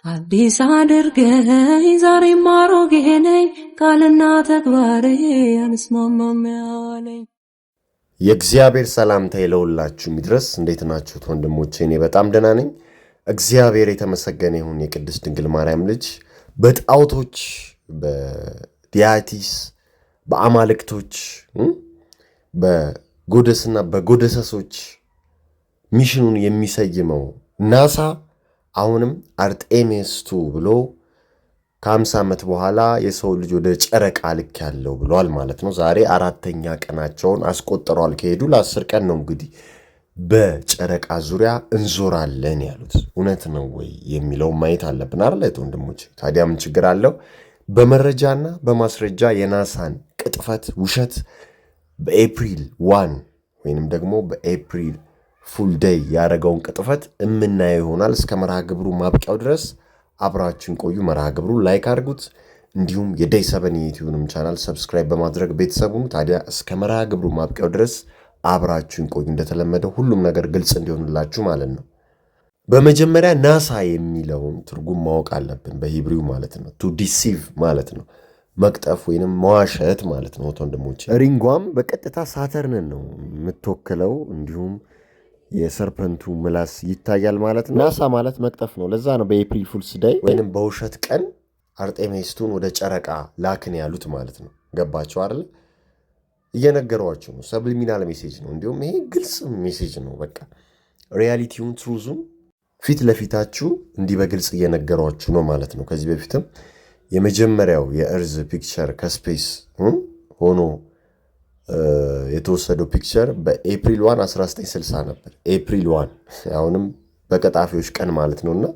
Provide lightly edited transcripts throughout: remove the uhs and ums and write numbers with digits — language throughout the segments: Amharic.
አዲስ አድርገኝ ዛሬም አሮጌ ነኝ ቃልና ተግባሬ አንስማማም ያለኝ። የእግዚአብሔር ሰላምታ ለሁላችሁ ይድረስ። እንዴት ናችሁት ወንድሞቼ? እኔ በጣም ደህና ነኝ። እግዚአብሔር የተመሰገነ ይሁን። የቅድስት ድንግል ማርያም ልጅ በጣዖቶች በዲያቲስ በአማልክቶች በጎደስና በጎደሰሶች ሚሽኑን የሚሰይመው ናሳ አሁንም አርጤሜስ 2 ብሎ ከ50 ዓመት በኋላ የሰው ልጅ ወደ ጨረቃ ልክ ያለው ብሏል ማለት ነው። ዛሬ 4ኛ ቀናቸውን አስቆጥረዋል። ከሄዱ ለ10 ቀን ነው እንግዲህ በጨረቃ ዙሪያ እንዞራለን ያሉት። እውነት ነው ወይ የሚለው ማየት አለብን አይደል ወንድሞች? ታዲያ ምን ችግር አለው? በመረጃና በማስረጃ የናሳን ቅጥፈት ውሸት በኤፕሪል 1 ወይንም ደግሞ በኤፕሪል ፉል ዴይ ያደረገውን ቅጥፈት የምናየው ይሆናል። እስከ መርሃ ግብሩ ማብቂያው ድረስ አብራችሁን ቆዩ። መርሃ ግብሩ ላይክ አድርጉት፣ እንዲሁም የዴይ 7 የዩቲዩብንም ቻናል ሰብስክራይብ በማድረግ ቤተሰቡን። ታዲያ እስከ መርሃ ግብሩ ማብቂያው ድረስ አብራችሁን ቆዩ። እንደተለመደው ሁሉም ነገር ግልጽ እንዲሆንላችሁ ማለት ነው። በመጀመሪያ ናሳ የሚለውን ትርጉም ማወቅ አለብን። በሂብሪው ማለት ነው ቱ ዲሲቭ ማለት ነው፣ መቅጠፍ ወይንም መዋሸት ማለት ነው ወንድሞቼ። ሪንጓም በቀጥታ ሳተርንን ነው የምትወክለው፣ እንዲሁም የሰርፐንቱ ምላስ ይታያል ማለት ነው። ናሳ ማለት መቅጠፍ ነው። ለዛ ነው በኤፕሪል ፉልስ ዴይ ወይንም በውሸት ቀን አርጤሜስቱን ወደ ጨረቃ ላክን ያሉት ማለት ነው። ገባቸው አይደል? እየነገሯችሁ ነው። ሰብሊሚናል ሜሴጅ ነው። እንዲሁም ይሄ ግልጽ ሜሴጅ ነው። በቃ ሪያሊቲውን ትሩዙን ፊት ለፊታችሁ እንዲህ በግልጽ እየነገሯችሁ ነው ማለት ነው። ከዚህ በፊትም የመጀመሪያው የእርዝ ፒክቸር ከስፔስ ሆኖ የተወሰደው ፒክቸር በኤፕሪል 1 1960 ነበር። ኤፕሪል 1 አሁንም በቀጣፊዎች ቀን ማለት ነውና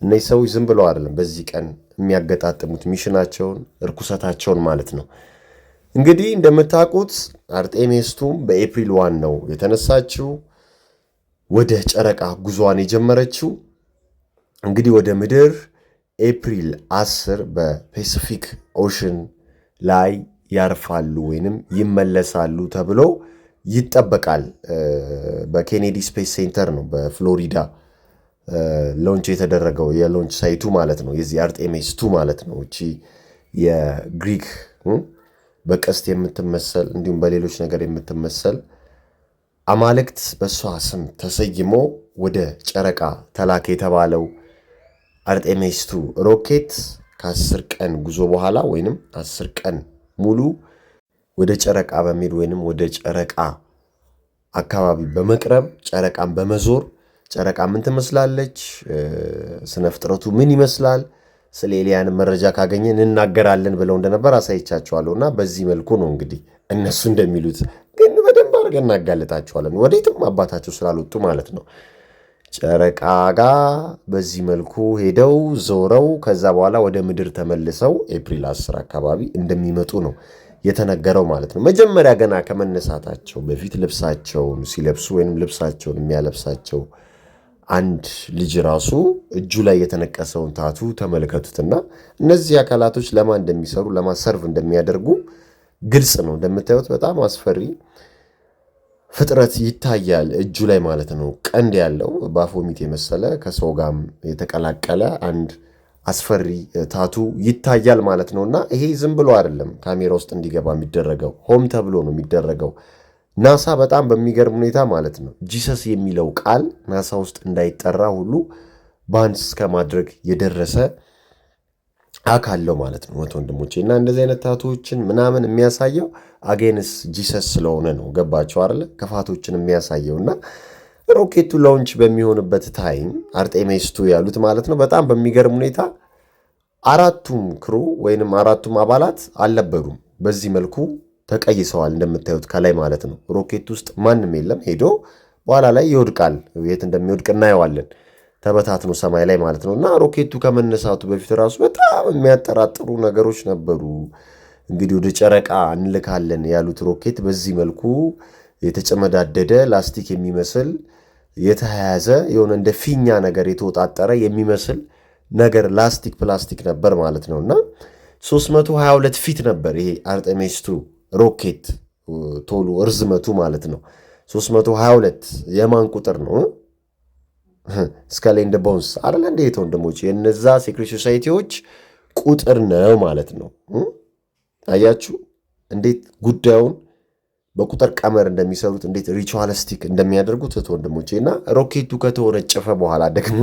እነዚህ ሰዎች ዝም ብለው አይደለም በዚህ ቀን የሚያገጣጥሙት ሚሽናቸውን እርኩሰታቸውን ማለት ነው። እንግዲህ እንደምታውቁት አርጤሜስቱም በኤፕሪል 1 ነው የተነሳችው፣ ወደ ጨረቃ ጉዟን የጀመረችው። እንግዲህ ወደ ምድር ኤፕሪል 10 በፔሲፊክ ኦሽን ላይ ያርፋሉ ወይንም ይመለሳሉ ተብሎ ይጠበቃል። በኬኔዲ ስፔስ ሴንተር ነው በፍሎሪዳ ሎንች የተደረገው የሎንች ሳይቱ ማለት ነው። የዚህ አርጤሜስ 2 ማለት ነው። እቺ የግሪክ በቀስት የምትመሰል እንዲሁም በሌሎች ነገር የምትመሰል አማልክት በሷ ስም ተሰይሞ ወደ ጨረቃ ተላከ የተባለው አርጤሜስ 2 ሮኬት ከ10 ቀን ጉዞ በኋላ ወይንም 10 ቀን ሙሉ ወደ ጨረቃ በሚሄድ ወይንም ወደ ጨረቃ አካባቢ በመቅረብ ጨረቃን በመዞር ጨረቃ ምን ትመስላለች፣ ስነ ፍጥረቱ ምን ይመስላል፣ ስለ ኤሊያን መረጃ ካገኘን እናገራለን ብለው እንደነበር አሳይቻቸዋለሁና በዚህ መልኩ ነው እንግዲህ እነሱ እንደሚሉት፣ ግን በደንብ አድርገን እናጋልጣቸዋለን። ወዴትም አባታቸው ስላልወጡ ማለት ነው። ጨረቃ ጋር በዚህ መልኩ ሄደው ዞረው ከዛ በኋላ ወደ ምድር ተመልሰው ኤፕሪል 10 አካባቢ እንደሚመጡ ነው የተነገረው ማለት ነው። መጀመሪያ ገና ከመነሳታቸው በፊት ልብሳቸውን ሲለብሱ ወይም ልብሳቸውን የሚያለብሳቸው አንድ ልጅ ራሱ እጁ ላይ የተነቀሰውን ታቱ ተመልከቱትና እነዚህ አካላቶች ለማን እንደሚሰሩ ለማን ሰርቭ እንደሚያደርጉ ግልጽ ነው። እንደምታዩት በጣም አስፈሪ ፍጥረት ይታያል እጁ ላይ ማለት ነው። ቀንድ ያለው ባፎሚት የመሰለ ከሰው ጋም የተቀላቀለ አንድ አስፈሪ ታቱ ይታያል ማለት ነውና ይሄ ዝም ብሎ አይደለም ካሜራ ውስጥ እንዲገባ የሚደረገው፣ ሆም ተብሎ ነው የሚደረገው። ናሳ በጣም በሚገርም ሁኔታ ማለት ነው ጂሰስ የሚለው ቃል ናሳ ውስጥ እንዳይጠራ ሁሉ ባንስ እስከ ማድረግ የደረሰ አካለው ማለት ነው ወንድሞቼ። እና እንደዚህ አይነት ታቶችን ምናምን የሚያሳየው አጌንስ ጂሰስ ስለሆነ ነው። ገባቸው አይደለ? ክፋቶችን የሚያሳየውና ሮኬቱ ላውንች በሚሆንበት ታይም አርጤሜስ 2 ያሉት ማለት ነው በጣም በሚገርም ሁኔታ አራቱም ክሩ ወይንም አራቱም አባላት አልነበሩም። በዚህ መልኩ ተቀይሰዋል እንደምታዩት ከላይ ማለት ነው። ሮኬት ውስጥ ማንም የለም። ሄዶ በኋላ ላይ ይወድቃል። የት እንደሚወድቅ እናየዋለን። ተበታትኖ ሰማይ ላይ ማለት ነው። እና ሮኬቱ ከመነሳቱ በፊት ራሱ በጣም የሚያጠራጥሩ ነገሮች ነበሩ። እንግዲህ ወደ ጨረቃ እንልካለን ያሉት ሮኬት በዚህ መልኩ የተጨመዳደደ ላስቲክ የሚመስል የተያያዘ የሆነ እንደ ፊኛ ነገር የተወጣጠረ የሚመስል ነገር ፕላስቲክ ነበር ማለት ነውና 322 ፊት ነበር ይሄ አርጤሜስ 2 ሮኬት ቶሎ እርዝመቱ ማለት ነው። 322 የማን ቁጥር ነው? ስካል ኤንድ ቦንስ አይደል እንዴት ወንድሞች? የነዛ ሴክሬት ሶሳይቲዎች ቁጥር ነው ማለት ነው። አያችሁ እንዴት ጉዳዩን በቁጥር ቀመር እንደሚሰሩት እንዴት ሪቹዋሊስቲክ እንደሚያደርጉት ወንድሞቼ። እና ሮኬቱ ከተወነጨፈ በኋላ ደግሞ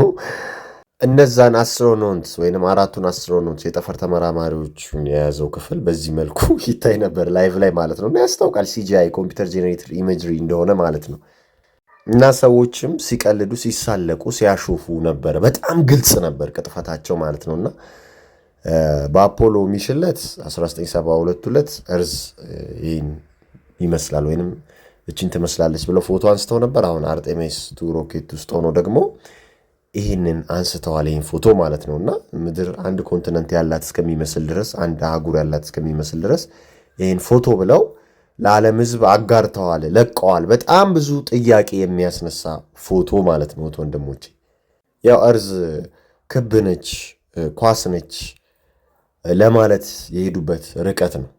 እነዛን አስትሮኖንትስ ወይንም 4ቱን አስትሮኖንትስ የጠፈር ተመራማሪዎቹን የያዘው ክፍል በዚህ መልኩ ይታይ ነበር ላይቭ ላይ ማለት ነው። እና ያስታውቃል ሲጂአይ ኮምፒውተር ጄኔሬተር ኢሜጅሪ እንደሆነ ማለት ነው። እና ሰዎችም ሲቀልዱ፣ ሲሳለቁ፣ ሲያሾፉ ነበረ። በጣም ግልጽ ነበር ቅጥፈታቸው ማለት ነው። እና በአፖሎ ሚሽን ዕለት 1972 ዕለት እርዝ ይህን ይመስላል ወይንም እችን ትመስላለች ብለው ፎቶ አንስተው ነበር። አሁን አርጤሜስ 2 ሮኬት ውስጥ ሆኖ ደግሞ ይህንን አንስተዋል፣ ይህን ፎቶ ማለት ነው። እና ምድር አንድ ኮንቲነንት ያላት እስከሚመስል ድረስ፣ አንድ አህጉር ያላት እስከሚመስል ድረስ ይህን ፎቶ ብለው ለዓለም ሕዝብ አጋርተዋል፣ ለቀዋል። በጣም ብዙ ጥያቄ የሚያስነሳ ፎቶ ማለት ነው ወንድሞቼ። ያው እርዝ ክብ ነች፣ ኳስ ነች ለማለት የሄዱበት ርቀት ነው።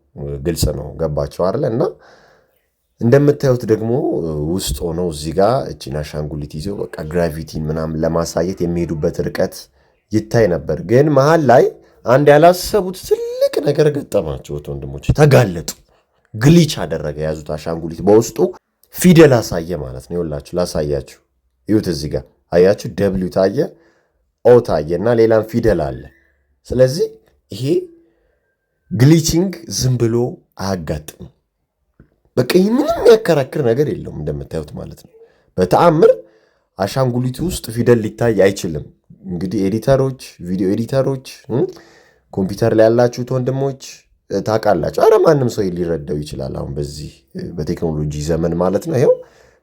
ግልጽ ነው። ገባቸው አይደለ? እና እንደምታዩት ደግሞ ውስጥ ሆነው እዚህ ጋር እቺን አሻንጉሊት ይዘው በቃ ግራቪቲን ምናምን ለማሳየት የሚሄዱበት ርቀት ይታይ ነበር። ግን መሀል ላይ አንድ ያላሰቡት ትልቅ ነገር ገጠማቸው ወንድሞች። ተጋለጡ። ግሊች አደረገ። የያዙት አሻንጉሊት በውስጡ ፊደል አሳየ ማለት ነው። ይኸውላችሁ ላሳያችሁ። ይሁት እዚህ ጋር አያችሁ፣ ደብሊው ታየ፣ ኦ ታየ እና ሌላም ፊደል አለ። ስለዚህ ይሄ ግሊቺንግ ዝም ብሎ አያጋጥምም። በቃ ይህ ምንም የሚያከራክር ነገር የለውም እንደምታዩት ማለት ነው። በተአምር አሻንጉሊቱ ውስጥ ፊደል ሊታይ አይችልም። እንግዲህ ኤዲተሮች፣ ቪዲዮ ኤዲተሮች፣ ኮምፒውተር ላይ ያላችሁት ወንድሞች ታውቃላችሁ። አረ ማንም ሰው ሊረዳው ይችላል። አሁን በዚህ በቴክኖሎጂ ዘመን ማለት ነው። ይኸው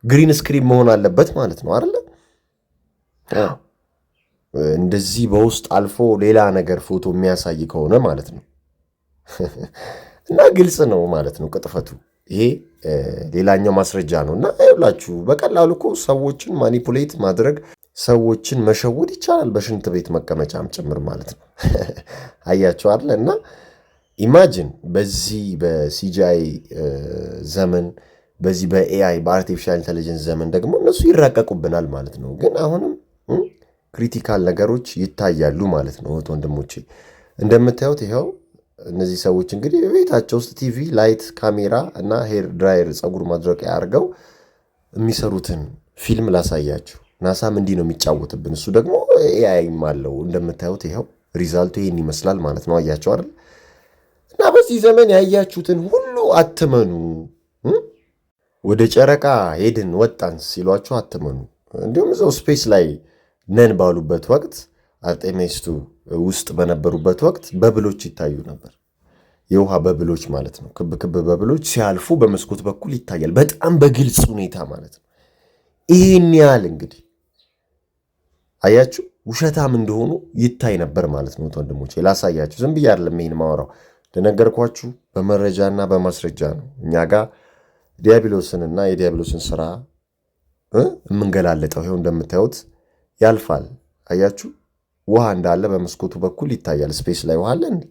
ግሪን ስክሪን መሆን አለበት ማለት ነው አይደለ? እንደዚህ በውስጥ አልፎ ሌላ ነገር ፎቶ የሚያሳይ ከሆነ ማለት ነው። እና ግልጽ ነው ማለት ነው ቅጥፈቱ። ይሄ ሌላኛው ማስረጃ ነው። እና ይኸውላችሁ በቀላሉ እኮ ሰዎችን ማኒፑሌት ማድረግ፣ ሰዎችን መሸወድ ይቻላል፣ በሽንት ቤት መቀመጫም ጭምር ማለት ነው። አያችሁ አይደለ? እና ኢማጂን በዚህ በሲጂአይ ዘመን፣ በዚህ በኤአይ በአርቲፊሻል ኢንቴሊጀንስ ዘመን ደግሞ እነሱ ይራቀቁብናል ማለት ነው። ግን አሁንም ክሪቲካል ነገሮች ይታያሉ ማለት ነው ወንድሞቼ። እንደምታዩት ይኸው እነዚህ ሰዎች እንግዲህ በቤታቸው ውስጥ ቲቪ፣ ላይት፣ ካሜራ እና ሄር ድራየር ፀጉር ማድረቂያ አድርገው የሚሰሩትን ፊልም ላሳያችሁ። ናሳም እንዲህ ነው የሚጫወትብን። እሱ ደግሞ ኤአይም አለው እንደምታዩት። ይኸው ሪዛልቱ ይህን ይመስላል ማለት ነው። አያቸው አይደል? እና በዚህ ዘመን ያያችሁትን ሁሉ አትመኑ። ወደ ጨረቃ ሄድን ወጣን ሲሏችሁ አትመኑ። እንዲሁም እዛው ስፔስ ላይ ነን ባሉበት ወቅት አርጤሜስ ውስጥ በነበሩበት ወቅት በብሎች ይታዩ ነበር። የውሃ በብሎች ማለት ነው። ክብ ክብ በብሎች ሲያልፉ በመስኮት በኩል ይታያል። በጣም በግልጽ ሁኔታ ማለት ነው። ይህን ያህል እንግዲህ አያችሁ ውሸታም እንደሆኑ ይታይ ነበር ማለት ነው ወንድሞቼ። ላሳያችሁ ዝም ብዬ አይደለም ይህን ማወራው፣ እንደነገርኳችሁ በመረጃና በማስረጃ ነው። እኛ ጋር ዲያብሎስንና የዲያብሎስን ስራ የምንገላለጠው ይኸው እንደምታዩት ያልፋል። አያችሁ ውሃ እንዳለ በመስኮቱ በኩል ይታያል። ስፔስ ላይ ውሃ አለ እንዴ?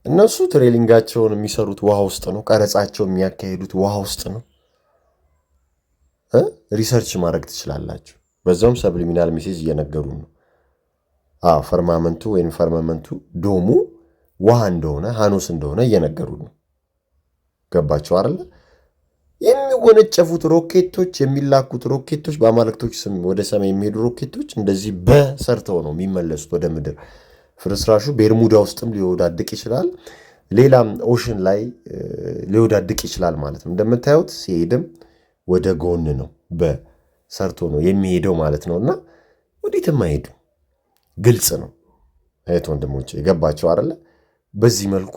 እነሱ ትሬሊንጋቸውን የሚሰሩት ውሃ ውስጥ ነው። ቀረጻቸው የሚያካሄዱት ውሃ ውስጥ ነው። ሪሰርች ማድረግ ትችላላችሁ። በዛውም ሰብሊሚናል ሜሴጅ እየነገሩ ነው። ፈርማመንቱ ወይም ፈርማመንቱ ዶሙ ውሃ እንደሆነ ሃኖስ እንደሆነ እየነገሩ ነው። ገባቸው አይደለ? የሚወነጨፉት ሮኬቶች፣ የሚላኩት ሮኬቶች፣ በአማልክቶች ስም ወደ ሰማይ የሚሄዱ ሮኬቶች እንደዚህ በሰርተው ነው የሚመለሱት ወደ ምድር። ፍርስራሹ ቤርሙዳ ውስጥም ሊወዳድቅ ይችላል፣ ሌላም ኦሽን ላይ ሊወዳድቅ ይችላል ማለት ነው። እንደምታዩት ሲሄድም ወደ ጎን ነው በሰርቶ ነው የሚሄደው ማለት ነው። እና ወዴትም አይሄዱ። ግልጽ ነው እህት ወንድሞቼ፣ የገባቸው አይደለ? በዚህ መልኩ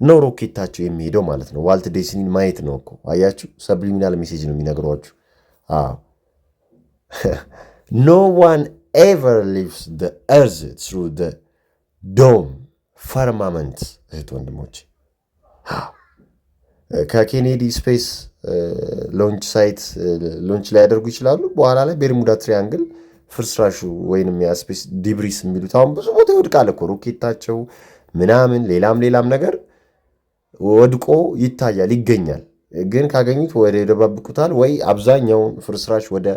ነው ሮኬታቸው የሚሄደው ማለት ነው። ዋልት ዲስኒን ማየት ነው እኮ አያችሁ። ሰብሊሚናል ሜሴጅ ነው የሚነግሯችሁ። ኖ ዋን ኤቨር ሊቭስ ዘ ኤርዝ ትሩ ዘ ዶም ፈርማመንት። እህት ወንድሞቼ ከኬኔዲ ስፔስ ሎንች ሳይት ሎንች ላይ ያደርጉ ይችላሉ። በኋላ ላይ ቤርሙዳ ትሪያንግል ፍርስራሹ ወይንም የስፔስ ዲብሪስ የሚሉት አሁን ብዙ ቦታ ይወድቃል እኮ ሮኬታቸው ምናምን ሌላም ነገር ወድቆ ይታያል፣ ይገኛል። ግን ካገኙት ወደ ይደባብቁታል፣ ወይ አብዛኛውን ፍርስራሽ ወደ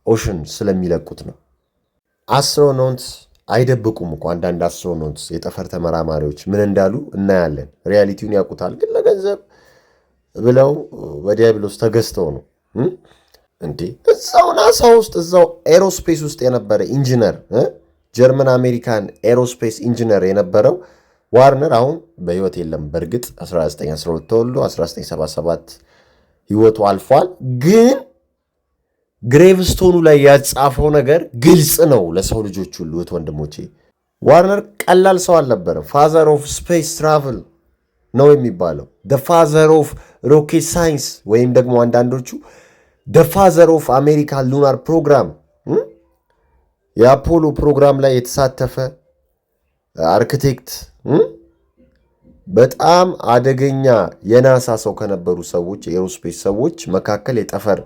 ኦሽን ስለሚለቁት ነው። አስትሮኖትስ አይደብቁም እኮ አንዳንድ አስትሮኖትስ የጠፈር ተመራማሪዎች ምን እንዳሉ እናያለን። ሪያሊቲውን ያውቁታል፣ ግን ለገንዘብ ብለው በዲያብሎስ ተገዝተው ነው እንዴ። እዛው ናሳ ውስጥ እዛው ኤሮስፔስ ውስጥ የነበረ ኢንጂነር ጀርመን አሜሪካን ኤሮስፔስ ኢንጂነር የነበረው ዋርነር አሁን በህይወት የለም። በእርግጥ 1912 ተወልዶ 1977 ህይወቱ አልፏል። ግን ግሬቭስቶኑ ላይ ያጻፈው ነገር ግልጽ ነው ለሰው ልጆች ሁሉ። ወንድሞቼ ዋርነር ቀላል ሰው አልነበረም። ፋዘር ኦፍ ስፔስ ትራቭል ነው የሚባለው። ደ ፋዘር ኦፍ ሮኬት ሳይንስ ወይም ደግሞ አንዳንዶቹ ደ ፋዘር ኦፍ አሜሪካን ሉናር ፕሮግራም፣ የአፖሎ ፕሮግራም ላይ የተሳተፈ አርክቴክት፣ በጣም አደገኛ የናሳ ሰው ከነበሩ ሰዎች የኤሮስፔስ ሰዎች መካከል የጠፈር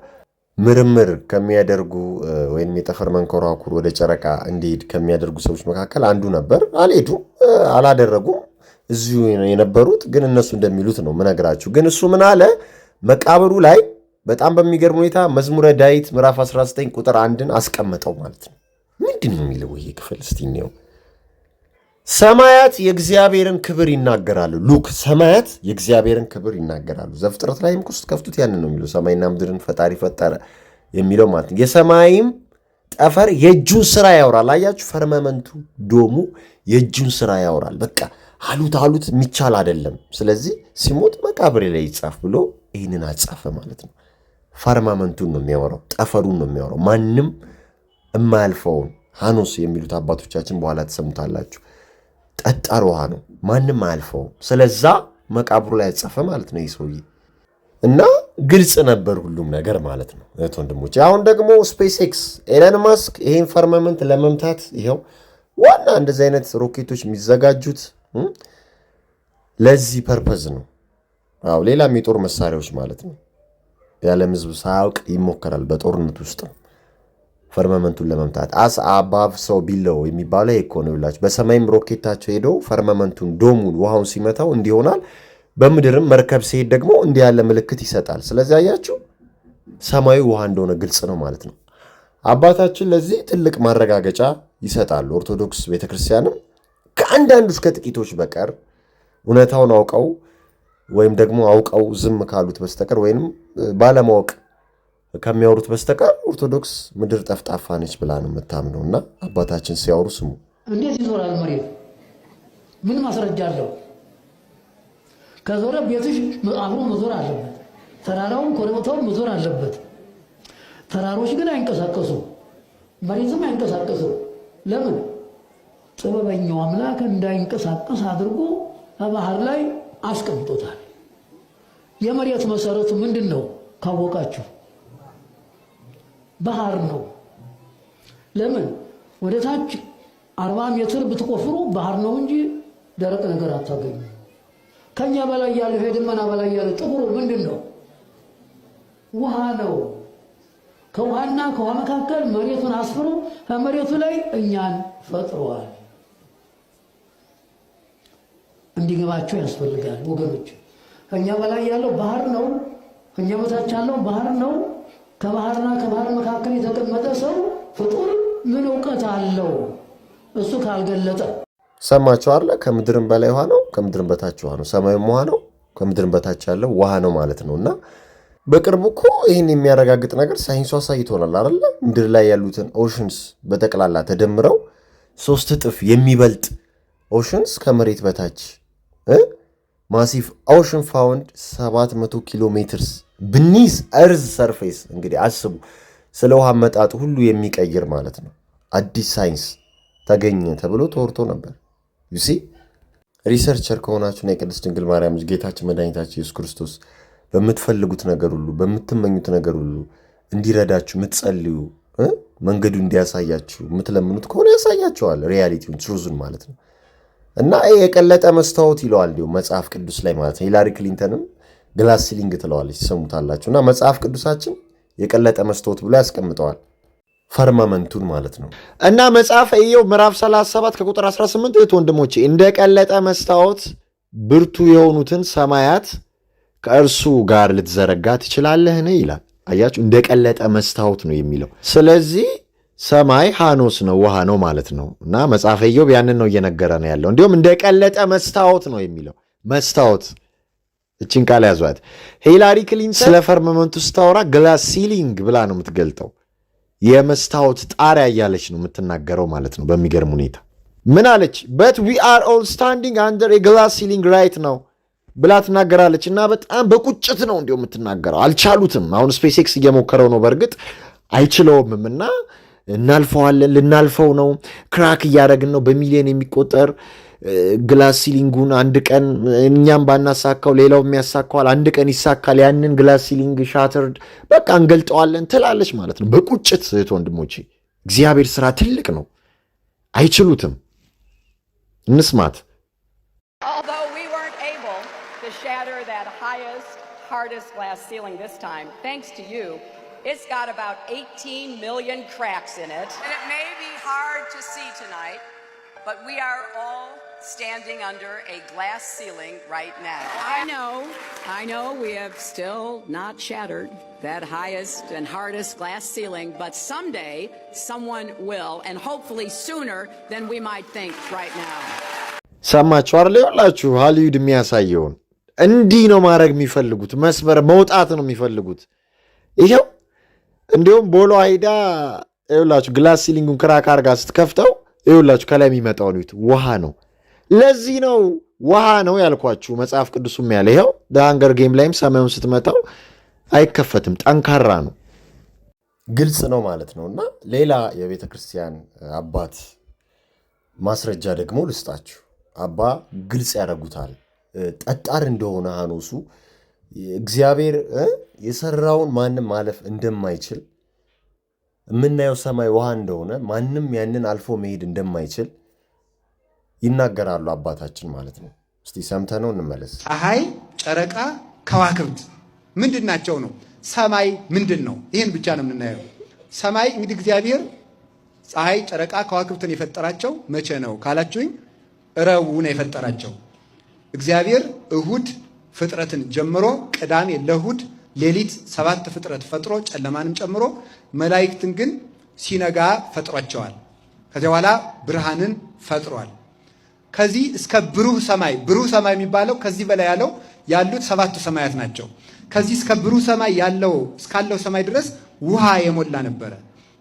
ምርምር ከሚያደርጉ ወይም የጠፈር መንኮራኩር ወደ ጨረቃ እንዲሄድ ከሚያደርጉ ሰዎች መካከል አንዱ ነበር። አልሄዱም፣ አላደረጉም። እዚሁ የነበሩት ግን እነሱ እንደሚሉት ነው ምነግራችሁ። ግን እሱ ምን አለ መቃብሩ ላይ በጣም በሚገርም ሁኔታ መዝሙረ ዳዊት ምዕራፍ 19 ቁጥር 1ን አስቀመጠው ማለት ነው። ምንድን ነው የሚለው ይሄ ክፍል? እስቲ እንየው። ሰማያት የእግዚአብሔርን ክብር ይናገራሉ። ሉክ ሰማያት የእግዚአብሔርን ክብር ይናገራሉ። ዘፍጥረት ላይም ውስጥ ከፍቱት ያንን ነው የሚለው። ሰማይና ምድርን ፈጣሪ ፈጠረ የሚለው ማለት ነው። የሰማይም ጠፈር የእጁን ስራ ያወራል። አያችሁ፣ ፈርመመንቱ ዶሙ የእጁን ስራ ያወራል። በቃ አሉት የሚቻል አይደለም። ስለዚህ ሲሞት መቃብሬ ላይ ይጻፍ ብሎ ይህንን አጻፈ ማለት ነው። ፈርማመንቱን ነው የሚያወራው፣ ጠፈሩን ነው የሚያወራው። ማንም የማያልፈውን ሃኖስ የሚሉት አባቶቻችን በኋላ ተሰሙታላችሁ። ጠጣር ውሃ ነው፣ ማንም አያልፈውም። ስለዛ መቃብሩ ላይ ያጻፈ ማለት ነው ይህ ሰውዬ። እና ግልጽ ነበር ሁሉም ነገር ማለት ነው እህት ወንድሞች። አሁን ደግሞ ስፔስ ኤክስ ኤለን ማስክ ይህን ፈርማመንት ለመምታት ይኸው ዋና እንደዚህ አይነት ሮኬቶች የሚዘጋጁት ለዚህ ፐርፐዝ ነው። አዎ ሌላም የጦር መሳሪያዎች ማለት ነው። የዓለም ሕዝብ ሳያውቅ ይሞከራል በጦርነት ውስጥ ፈርማመንቱን ለመምታት። አስ አባብ ሰው ቢለው የሚባለው ይሄ እኮ ነው ይላችሁ። በሰማይም ሮኬታቸው ሄደው ፈርማመንቱን ዶሙን ውሃውን ሲመታው እንዲሆናል፣ በምድርም መርከብ ሲሄድ ደግሞ እንዲህ ያለ ምልክት ይሰጣል። ስለዚህ አያችሁ ሰማዩ ውሃ እንደሆነ ግልጽ ነው ማለት ነው። አባታችን ለዚህ ትልቅ ማረጋገጫ ይሰጣሉ። ኦርቶዶክስ ቤተክርስቲያንም ከአንዳንዶች ከጥቂቶች በቀር እውነታውን አውቀው ወይም ደግሞ አውቀው ዝም ካሉት በስተቀር ወይም ባለማወቅ ከሚያወሩት በስተቀር ኦርቶዶክስ ምድር ጠፍጣፋ ነች ብላ ነው የምታምነው። እና አባታችን ሲያወሩ ስሙ። እንዴት ይዞራል መሬት? ምን ማስረጃ አለው? ከዞረ ቤትሽ አብሮ መዞር አለበት። ተራራውን ኮረብታውን መዞር አለበት። ተራሮች ግን አይንቀሳቀሱ፣ መሬትም አይንቀሳቀሱ። ለምን? ጥበበኛው አምላክ እንዳይንቀሳቀስ አድርጎ በባህር ላይ አስቀምጦታል። የመሬት መሰረቱ ምንድን ነው ካወቃችሁ? ባህር ነው። ለምን? ወደ ታች 40 ሜትር ብትቆፍሩ ባህር ነው እንጂ ደረቅ ነገር አታገኙ። ከኛ በላይ ያለው ከደመና በላይ ያለው ጥቁሩ ምንድን ነው? ውሃ ነው። ከውሃና ከውሃ መካከል መሬቱን አስፍሮ ከመሬቱ ላይ እኛን ፈጥሯል። እንዲገባቸው ያስፈልጋል ወገኖች። ከኛ በላይ ያለው ባህር ነው። ከኛ በታች ያለው ባህር ነው። ከባህርና ከባህር መካከል የተቀመጠ ሰው ፍጡር ምን እውቀት አለው? እሱ ካልገለጠ። ሰማችሁ አይደል? ከምድርም በላይ ውሃ ነው፣ ከምድርም በታች ውሃ ነው። ሰማዩም ውሃ ነው፣ ከምድርም በታች ያለው ውሃ ነው ማለት ነው። እና በቅርቡ እኮ ይህን የሚያረጋግጥ ነገር ሳይንሱ አሳይቶናል አይደል? ምድር ላይ ያሉትን ኦሽንስ በጠቅላላ ተደምረው 3 እጥፍ የሚበልጥ ኦሽንስ ከመሬት በታች ማሲቭ ኦሽን ፋውንድ 700 ኪሎ ሜትርስ ብኒዝ እርዝ ሰርፌስ። እንግዲህ አስቡ፣ ስለ ውሃ አመጣጡ ሁሉ የሚቀይር ማለት ነው። አዲስ ሳይንስ ተገኘ ተብሎ ተወርቶ ነበር። ዩሲ ሪሰርቸር ከሆናችሁና የቅድስት ድንግል ማርያም ጌታችን መድኃኒታችን ኢየሱስ ክርስቶስ በምትፈልጉት ነገር ሁሉ በምትመኙት ነገር ሁሉ እንዲረዳችሁ የምትጸልዩ መንገዱ እንዲያሳያችሁ የምትለምኑት ከሆነ ያሳያችኋል። ሪያሊቲውን ትሩዙን ማለት ነው። እና የቀለጠ መስታወት ይለዋል እንዲሁ መጽሐፍ ቅዱስ ላይ ማለት ነው። ሂላሪ ክሊንተንም ግላስ ሲሊንግ ትለዋለች፣ ትሰሙታላችሁ። እና መጽሐፍ ቅዱሳችን የቀለጠ መስታወት ብሎ ያስቀምጠዋል ፈርማመንቱን ማለት ነው። እና መጽሐፈ ኢዮብ ምዕራፍ 37 ከቁጥር 18 እህት ወንድሞቼ፣ እንደ ቀለጠ መስታወት ብርቱ የሆኑትን ሰማያት ከእርሱ ጋር ልትዘረጋ ትችላለህን ይላል። አያችሁ እንደቀለጠ መስታወት ነው የሚለው። ስለዚህ ሰማይ ሐኖስ ነው ውሃ ነው ማለት ነው። እና መጽሐፈ ኢዮብ ያንን ነው እየነገረ ነው ያለው። እንዲሁም እንደቀለጠ መስታወት ነው የሚለው። መስታወት እችን ቃል ያዟት። ሂላሪ ክሊንተን ስለ ፈርመመንቱ ስታወራ ግላስ ሲሊንግ ብላ ነው የምትገልጠው። የመስታወት ጣሪያ እያለች ነው የምትናገረው ማለት ነው። በሚገርም ሁኔታ ምን አለች? በት ዊ አር ኦል ስታንዲንግ አንደር ግላስ ሲሊንግ ራይት ነው ብላ ትናገራለች። እና በጣም በቁጭት ነው እንዲሁ የምትናገረው። አልቻሉትም። አሁን ስፔስ ኤክስ እየሞከረው ነው፣ በእርግጥ አይችለውምም። እና እናልፈዋለን፣ ልናልፈው ነው፣ ክራክ እያደረግን ነው። በሚሊዮን የሚቆጠር ግላስ ሲሊንጉን አንድ ቀን እኛም ባናሳካው ሌላው የሚያሳካዋል፣ አንድ ቀን ይሳካል። ያንን ግላስ ሲሊንግ ሻተርድ በቃ እንገልጠዋለን ትላለች ማለት ነው በቁጭት። እህት ወንድሞቼ፣ እግዚአብሔር ስራ ትልቅ ነው፣ አይችሉትም። እንስማት። Although we weren't able to shatter that highest, hardest glass ceiling this time, thanks to you, it's got about 18 million cracks in it. And it may be hard to see tonight, but we are all standing under a glass ceiling right now. I know we have still not shattered that highest and hardest glass ceiling, but someday someone will, and hopefully sooner than we might think right now. ሰማችሁ አይደል? ይኸውላችሁ ሃሊውድ የሚያሳየውን እንዲህ ነው ማድረግ የሚፈልጉት። መስመር መውጣት ነው የሚፈልጉት። ይኸው እንዲሁም ቦሎ አይዳ ይኸውላችሁ ግላስ ሲሊንጉን ክራክ አርጋ ስትከፍተው ይኸውላችሁ ከላይ የሚመጣው ነው ውሃ ነው። ለዚህ ነው ውሃ ነው ያልኳችሁ። መጽሐፍ ቅዱሱም ያለ ይኸው በሃንገር ጌም ላይም ሰማዩን ስትመታው አይከፈትም፣ ጠንካራ ነው፣ ግልጽ ነው ማለት ነው። እና ሌላ የቤተ ክርስቲያን አባት ማስረጃ ደግሞ ልስጣችሁ። አባ ግልጽ ያደርጉታል። ጠጣር እንደሆነ ሐኖሱ እግዚአብሔር የሰራውን ማንም ማለፍ እንደማይችል፣ የምናየው ሰማይ ውሃ እንደሆነ ማንም ያንን አልፎ መሄድ እንደማይችል ይናገራሉ አባታችን ማለት ነው። እስቲ ሰምተነው እንመለስ። ፀሐይ፣ ጨረቃ፣ ከዋክብት ምንድን ናቸው ነው? ሰማይ ምንድን ነው? ይህን ብቻ ነው የምናየው። ሰማይ እንግዲህ እግዚአብሔር ፀሐይ፣ ጨረቃ፣ ከዋክብትን የፈጠራቸው መቼ ነው ካላችሁኝ፣ ረቡዕ ነው የፈጠራቸው። እግዚአብሔር እሁድ ፍጥረትን ጀምሮ ቅዳሜ ለእሁድ ሌሊት 7 ፍጥረት ፈጥሮ ጨለማንም ጨምሮ መላእክትን ግን ሲነጋ ፈጥሯቸዋል። ከዚያ በኋላ ብርሃንን ፈጥሯል። ከዚህ እስከ ብሩህ ሰማይ የሚባለው ከዚህ በላይ ያለው ያሉት 7 ሰማያት ናቸው። ከዚህ እስከ ብሩህ ሰማይ ያለው እስካለው ሰማይ ድረስ ውሃ የሞላ ነበረ።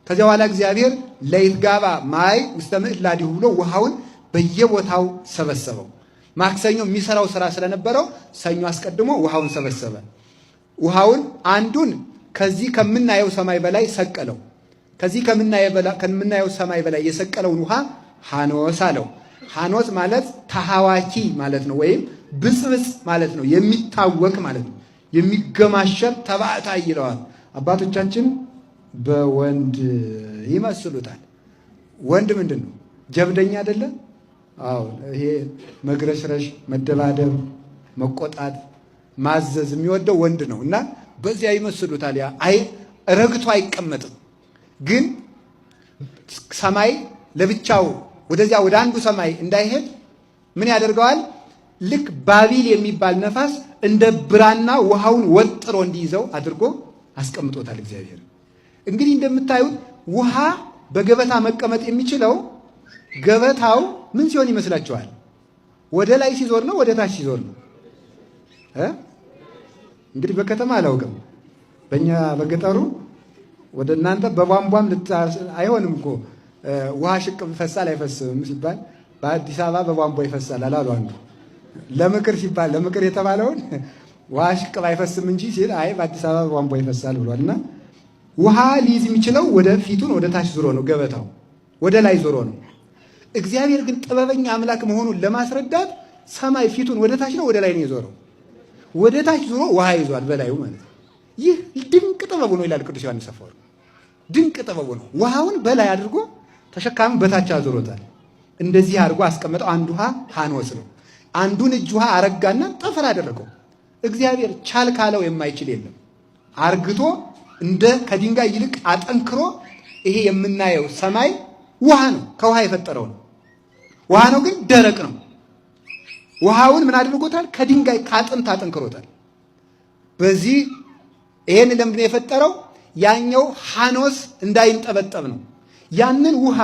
ከዚያ በኋላ እግዚአብሔር ለይትጋባ ማይ ውስተ ምዕላዲሁ ብሎ ውሃውን በየቦታው ሰበሰበው። ማክሰኞ የሚሰራው ስራ ስለነበረው ሰኞ አስቀድሞ ውሃውን ሰበሰበ። ውሃውን አንዱን ከዚህ ከምናየው ሰማይ በላይ ሰቀለው። ከዚህ ከምናየው ሰማይ በላይ የሰቀለውን ውሃ ሐኖስ አለው። ሐኖስ ማለት ተሐዋኪ ማለት ነው፣ ወይም ብጽብጽ ማለት ነው፣ የሚታወቅ ማለት ነው፣ የሚገማሸር ተባዕታ ይለዋል። አባቶቻችን በወንድ ይመስሉታል። ወንድ ምንድን ነው? ጀብደኛ አይደለ? አዎ፣ ይሄ መግረሽረሽ፣ መደባደብ፣ መቆጣት፣ ማዘዝ የሚወደው ወንድ ነው እና በዚያ ይመስሉታል። ያ ረግቶ አይቀመጥም። ግን ሰማይ ለብቻው ወደዚያ ወደ አንዱ ሰማይ እንዳይሄድ ምን ያደርገዋል? ልክ ባቢል የሚባል ነፋስ እንደ ብራና ውሃውን ወጥሮ እንዲይዘው አድርጎ አስቀምጦታል እግዚአብሔር። እንግዲህ እንደምታዩት ውሃ በገበታ መቀመጥ የሚችለው ገበታው ምን ሲሆን ይመስላችኋል? ወደ ላይ ሲዞር ነው ወደ ታች ሲዞር ነው? እንግዲህ በከተማ አላውቅም፣ በእኛ በገጠሩ ወደ እናንተ በቧንቧም አይሆንም እኮ ውሃ ሽቅብ ይፈሳል አይፈስም ሲባል በአዲስ አበባ በቧንቧ ይፈሳል አላሉ አንዱ። ለምክር ሲባል ለምክር የተባለውን ውሃ ሽቅብ አይፈስም እንጂ ሲል አይ በአዲስ አበባ በቧንቧ ይፈሳል ብሏል። እና ውሃ ሊይዝ የሚችለው ወደ ፊቱን ወደ ታች ዞሮ ነው፣ ገበታው ወደ ላይ ዞሮ ነው። እግዚአብሔር ግን ጥበበኛ አምላክ መሆኑን ለማስረዳት ሰማይ ፊቱን ወደ ታች ነው ወደ ላይ ነው የዞረው። ወደ ታች ዞሮ ውሃ ይዟል በላዩ ማለት ነው። ይህ ድንቅ ጥበቡ ነው ይላል ቅዱስ ዮሐንስ አፈወርቅ። ድንቅ ጥበቡ ነው። ውሃውን በላይ አድርጎ ተሸካሚ በታች አዞሮታል። እንደዚህ አድርጎ አስቀመጠው። አንድ ውሃ ሐኖስ ነው። አንዱን እጅ ውሃ አረጋና ጠፈር አደረገው። እግዚአብሔር ቻል ካለው የማይችል የለም። አርግቶ እንደ ከድንጋይ ይልቅ አጠንክሮ ይሄ የምናየው ሰማይ ውሃ ነው፣ ከውሃ የፈጠረው ነው። ውሃ ነው ግን ደረቅ ነው። ውሃውን ምን አድርጎታል? ከድንጋይ ከአጥንት አጠንክሮታል። በዚህ ይሄን ለምንድን ነው የፈጠረው? ያኛው ሐኖስ እንዳይንጠበጠብ ነው። ያንን ውሃ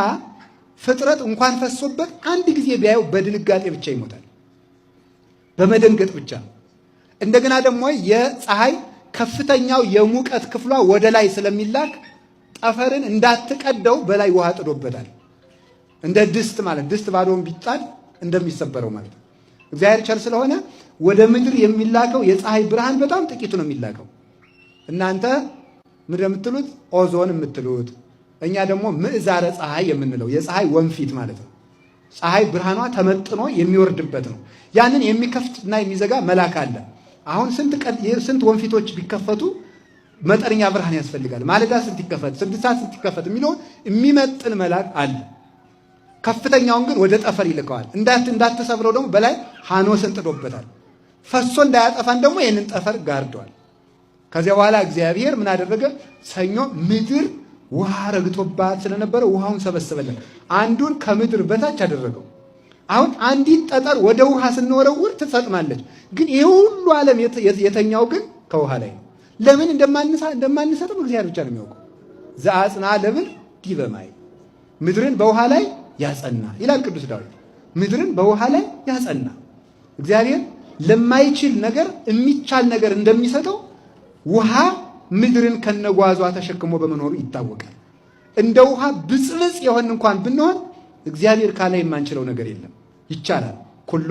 ፍጥረት እንኳን ፈሶበት አንድ ጊዜ ቢያየው በድንጋጤ ብቻ ይሞታል፣ በመደንገጥ ብቻ። እንደገና ደግሞ የፀሐይ ከፍተኛው የሙቀት ክፍሏ ወደ ላይ ስለሚላክ ጠፈርን እንዳትቀደው በላይ ውሃ ጥዶበታል። እንደ ድስት ማለት ድስት ባዶውን ቢጣል እንደሚሰበረው ማለት ነው። እግዚአብሔር ቸር ስለሆነ ወደ ምድር የሚላከው የፀሐይ ብርሃን በጣም ጥቂቱ ነው የሚላከው። እናንተ ምድር የምትሉት ኦዞን የምትሉት፣ እኛ ደግሞ ምዕዛረ ፀሐይ የምንለው የፀሐይ ወንፊት ማለት ነው። ፀሐይ ብርሃኗ ተመጥኖ የሚወርድበት ነው። ያንን የሚከፍትና የሚዘጋ መልአክ አለ። አሁን ስንት ወንፊቶች ቢከፈቱ መጠነኛ ብርሃን ያስፈልጋል። ማለዳ ስንት ይከፈት፣ 6 ሰዓት ስንት ይከፈት የሚለው የሚመጥን መልአክ አለ። ከፍተኛውን ግን ወደ ጠፈር ይልከዋል። እንዳትሰብረው ደግሞ በላይ ሐኖስን ጥዶበታል። ፈሶ እንዳያጠፋን ደግሞ ይህንን ጠፈር ጋርደዋል። ከዚያ በኋላ እግዚአብሔር ምን አደረገ? ሰኞ ምድር ውሃ ረግቶባት ስለነበረ ውሃውን ሰበሰበልን። አንዱን ከምድር በታች አደረገው። አሁን አንዲት ጠጠር ወደ ውሃ ስንወረውር ትሰጥማለች። ግን ይህ ሁሉ ዓለም የተኛው ግን ከውሃ ላይ ነው። ለምን እንደማንሰጥም እግዚአብሔር ብቻ ነው የሚያውቀው። ዘአጽንዐ ለምድር ዲበ ማይ፣ ምድርን በውሃ ላይ ያጸና ይላል ቅዱስ ዳዊት። ምድርን በውሃ ላይ ያጸና እግዚአብሔር ለማይችል ነገር የሚቻል ነገር እንደሚሰጠው ውሃ ምድርን ከነጓዟ ተሸክሞ በመኖሩ ይታወቃል። እንደ ውሃ ብጽብጽ የሆን እንኳን ብንሆን እግዚአብሔር ካለ የማንችለው ነገር የለም፣ ይቻላል። ኩሎ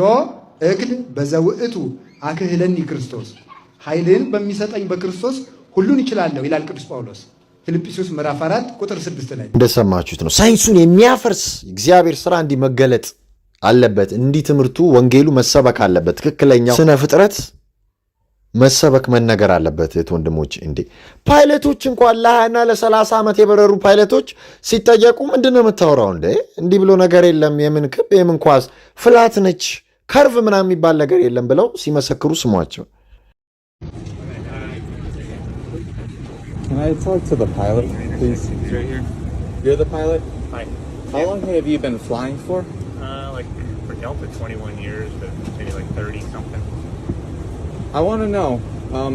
እክል በዘውእቱ አክህለኒ ክርስቶስ፣ ኃይልን በሚሰጠኝ በክርስቶስ ሁሉን ይችላለሁ ይላል ቅዱስ ጳውሎስ ፊልጵስዩስ ምዕራፍ 4 ቁጥር 6 ላይ እንደሰማችሁት ነው። ሳይንሱን የሚያፈርስ እግዚአብሔር ስራ እንዲህ መገለጥ አለበት። እንዲህ ትምህርቱ ወንጌሉ መሰበክ አለበት። ትክክለኛው ስነ ፍጥረት መሰበክ መነገር አለበት። ወንድሞች እንዴ ፓይለቶች እንኳን ለ20 እና ለ30 ዓመት የበረሩ ፓይለቶች ሲጠየቁ ምንድን ነው የምታወራው እንዴ? እንዲህ ብሎ ነገር የለም፣ የምን ክብ የምን ኳስ ፍላት ነች ከርቭ ምናምን የሚባል ነገር የለም ብለው ሲመሰክሩ ስሟቸው። Can I talk to the pilot, please? Right here. You're the pilot? Hi. How long have you been flying for? Like for Delta, 21 years, but maybe like 30 something. I want to know,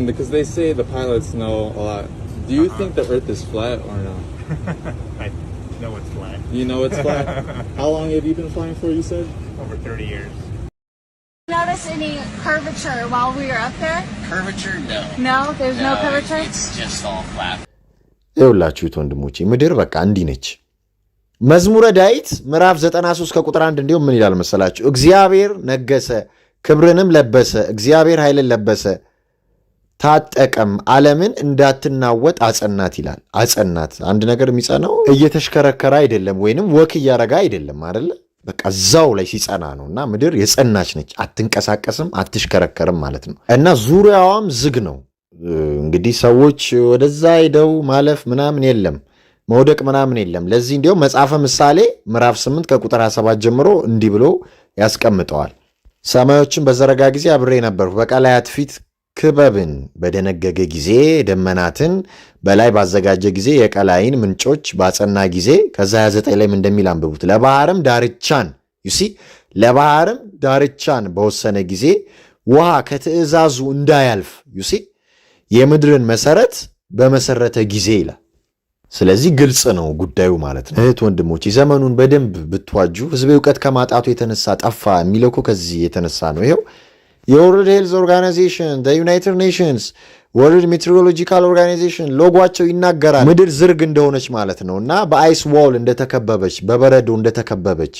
because they say the pilots know a lot. Do you think the Earth is flat or no? I know it's flat. You know it's flat? How long have you been flying for, you said? Over 30 years. Notice any curvature while we were up there? Curvature? No. No, there's no curvature? It's just all flat. ይኸውላችሁት ወንድሞቼ ምድር በቃ እንዲህ ነች። መዝሙረ ዳዊት ምዕራፍ 93 ከቁጥር 1 እንዲሁም ምን ይላል መሰላችሁ? እግዚአብሔር ነገሰ፣ ክብርንም ለበሰ፣ እግዚአብሔር ኃይልን ለበሰ፣ ታጠቀም፣ ዓለምን እንዳትናወጥ አጸናት ይላል። አጸናት። አንድ ነገር የሚጸናው እየተሽከረከረ አይደለም፣ ወይንም ወክ እያረጋ አይደለም አይደለ? በቃ እዛው ላይ ሲጸና ነው። እና ምድር የጸናች ነች፣ አትንቀሳቀስም፣ አትሽከረከርም ማለት ነው። እና ዙሪያዋም ዝግ ነው። እንግዲህ ሰዎች ወደዛ ሄደው ማለፍ ምናምን የለም፣ መውደቅ ምናምን የለም። ለዚህ እንዲያውም መጽሐፈ ምሳሌ ምዕራፍ 8 ከቁጥር 27 ጀምሮ እንዲህ ብሎ ያስቀምጠዋል። ሰማዮችን በዘረጋ ጊዜ አብሬ ነበርኩ፣ በቀላያት ፊት ክበብን በደነገገ ጊዜ፣ ደመናትን በላይ ባዘጋጀ ጊዜ፣ የቀላይን ምንጮች ባጸና ጊዜ። ከዛ 29 ላይም እንደሚል አንብቡት። ለባህርም ዳርቻን ዩሲ ለባህርም ዳርቻን በወሰነ ጊዜ፣ ውሃ ከትእዛዙ እንዳያልፍ ዩሲ የምድርን መሰረት በመሰረተ ጊዜ ይላል። ስለዚህ ግልጽ ነው ጉዳዩ ማለት ነው። እህት ወንድሞች ዘመኑን በደንብ ብትዋጁ። ህዝብ እውቀት ከማጣቱ የተነሳ ጠፋ የሚለው እኮ ከዚህ የተነሳ ነው። ይሄው የወርልድ ሄልዝ ኦርጋናይዜሽን፣ ዩናይትድ ኔሽንስ፣ ወርልድ ሜትሮሎጂካል ኦርጋናይዜሽን ሎጓቸው ይናገራል። ምድር ዝርግ እንደሆነች ማለት ነው እና በአይስ ዋል እንደተከበበች፣ በበረዶ እንደተከበበች።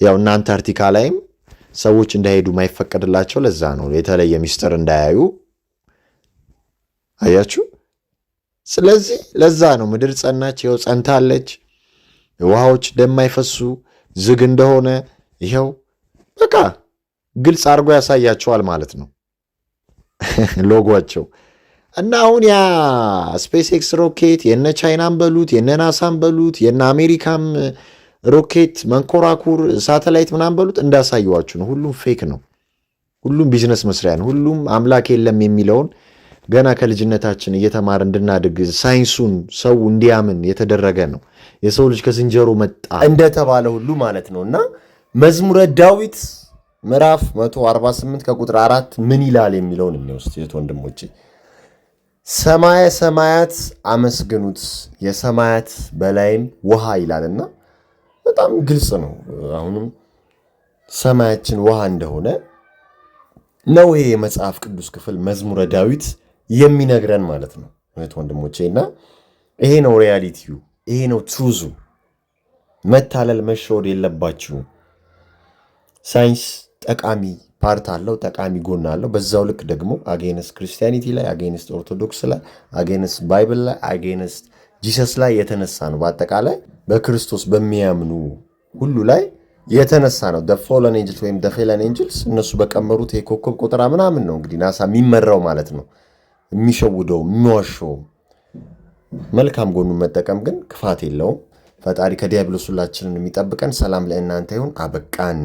ያው እና አንታርክቲካ ላይም ሰዎች እንዳይሄዱ ማይፈቀድላቸው ለዛ ነው፣ የተለየ ሚስጥር እንዳያዩ። አያችሁ? ስለዚህ ለዛ ነው ምድር ጸናች፣ ይኸው ጸንታለች። ውሃዎች እንደማይፈሱ ዝግ እንደሆነ ይኸው በቃ ግልጽ አድርጎ ያሳያቸዋል ማለት ነው ሎጓቸው። እና አሁን ያ ስፔስ ኤክስ ሮኬት የነ ቻይናን በሉት የነ ናሳን በሉት የነ አሜሪካም ሮኬት መንኮራኩር ሳተላይት ምናምን በሉት እንዳሳየዋችሁ ነው። ሁሉም ፌክ ነው። ሁሉም ቢዝነስ መስሪያ ነው። ሁሉም አምላክ የለም የሚለውን ገና ከልጅነታችን እየተማረ እንድናድግ ሳይንሱን ሰው እንዲያምን የተደረገ ነው። የሰው ልጅ ከዝንጀሮ መጣ እንደተባለ ሁሉ ማለት ነው። እና መዝሙረ ዳዊት ምዕራፍ 148 ከቁጥር 4 ምን ይላል የሚለውን እንወስድ ወንድሞቼ። ሰማየ ሰማያት አመስግኑት የሰማያት በላይም ውሃ ይላልና በጣም ግልጽ ነው። አሁንም ሰማያችን ውሃ እንደሆነ ነው ይሄ የመጽሐፍ ቅዱስ ክፍል መዝሙረ ዳዊት የሚነግረን ማለት ነው። እህት ወንድሞቼና ይሄ ነው ሪያሊቲው፣ ይሄ ነው ትሩዙ። መታለል መሸወድ የለባችሁ። ሳይንስ ጠቃሚ ፓርት አለው፣ ጠቃሚ ጎን አለው። በዛው ልክ ደግሞ አጌንስት ክርስቲያኒቲ ላይ፣ አጌንስት ኦርቶዶክስ ላይ፣ አጌንስት ባይብል ላይ፣ አጌንስት ጂሰስ ላይ የተነሳ ነው። በአጠቃላይ በክርስቶስ በሚያምኑ ሁሉ ላይ የተነሳ ነው። ፎለን ኤንጅልስ ወይም ፌለን ኤንጅልስ እነሱ በቀመሩት የኮከብ ቁጥራ ምናምን ነው እንግዲህ ናሳ የሚመራው ማለት ነው። የሚሸውደው የሚዋሸው። መልካም ጎኑን መጠቀም ግን ክፋት የለውም። ፈጣሪ ከዲያብሎስ ሁላችንን የሚጠብቀን። ሰላም ለእናንተ ይሁን። አበቃን።